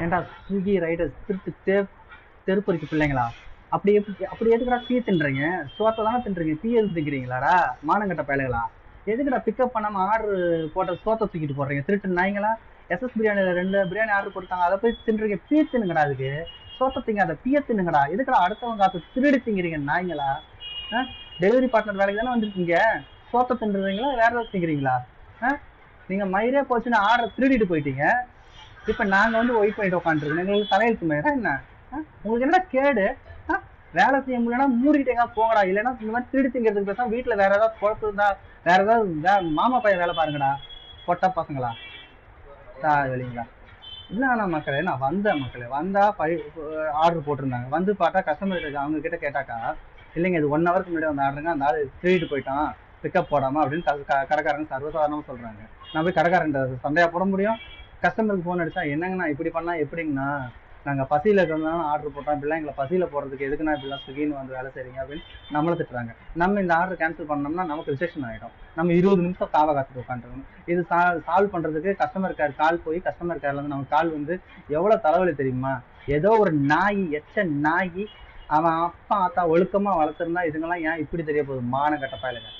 ஏன்டா Swiggy rider திருட்டு தெருப்பொறிக்கு பிள்ளைங்களா? அப்படி எதுக்குடா டீ தின்றீங்க? சோத்தை தானே தின்றீங்க, டீ எதுக்கு திங்கிறீங்களாடா மானங்கட்ட பயலுகளா? எதுக்குடா பிக்கப் பண்ணாம ஆர்டர் போட்ட சோத்தை தூக்கிட்டு போடுறீங்க திருட்டு நாய்ங்களா? பிரியாணியில 2 பிரியாணி ஆர்டர் போட்டாங்க, அதை போய் தின்றீங்க. பீ தின்னுங்கடா, அதுக்கு சோத்தை திங்காத பீய தின்னுங்கடா. எதுக்குடா அடுத்தவங்க காசு திருடி திங்கிறீங்க நாய்ங்களா? டெலிவரி பார்ட்னர் வேலைக்கு தானே வந்துருக்கீங்க, சோத்தை தின்றுறீங்களா வேற ஏதாவது திங்கிறீங்களா? நீங்க மயிரே போச்சுன்னு ஆர்டர் திருடிட்டு போயிட்டீங்க. இப்ப நாங்க வந்து ஒயிட் பண்ணிட்டு உட்காந்துருக்கோம், எங்களுக்கு தலையெழுத்து மயிரா என்ன? உங்களுக்கு என்னடா கேடு? வேலை செய்ய முடியலன்னா மூடிக்கிட்டேங்க போங்கடா. இல்லைன்னா இந்த மாதிரி திருடி திங்கிறதுக்கு பேசாம வீட்டுல வேற ஏதாவது குழப்பம் இருந்தா வேற ஏதாவது மாமா பையன் வேலை பாருங்கடா, பொட்டா பசங்களா வெளிங்களா? இல்லைண்ணா மக்களே, நான் வந்தேன் மக்களே, வந்தா ஆர்டர் போட்டிருந்தாங்க, வந்து பார்த்தா கஸ்டமர் அவங்க கிட்ட கேட்டாக்கா, இல்லைங்க இது 1 ஹவருக்கு முன்னாடி வந்து ஆர்டருங்க, அந்த ஆள் திருடிட்டு போயிட்டான் பிக்கப் போடாம அப்படின்னு கடைக்காரங்க சர்வசாதாரணமா சொல்றாங்க. நான் போய் கடைக்காரன் சண்டையா போட முடியும்? கஸ்டமருக்கு ஃபோன் அடிச்சா என்னங்கண்ணா இப்படி பண்ணா எப்படிங்கண்ணா, நாங்கள் பசியில் இருக்கிறதுனால ஆர்டர் போட்டோம், இப்படிலாம் எங்களை பசியில் போடுறதுக்கு எதுக்குண்ணா இப்படிலாம் ஸ்விக்கின்னு வந்து வேலை செய்றீங்க அப்படின்னு நம்மளை திட்டுறாங்க. நம்ம இந்த ஆர்டர் கேன்சல் பண்ணோம்னா நமக்கு ரிஜெக்ஷன் ஆகிடும், நம்ம 20 நிமிஷம் காவ காத்துட்டு உட்காந்துருக்கணும். இது சால்வ் பண்ணுறதுக்கு கஸ்டமர் கேர் கால் போய் கஸ்டமர் கேர்லேருந்து நமக்கு கால் வந்து எவ்வளோ தலைவலி தெரியுமா? ஏதோ ஒரு நாய், எச்ச நாய், அவன் அப்பா ஆத்தா ஒழுக்கமாக வளர்த்துருந்தா இதுங்கெல்லாம் ஏன் இப்படி தெரிய போகுது? மான கட்ட பயலுங்க.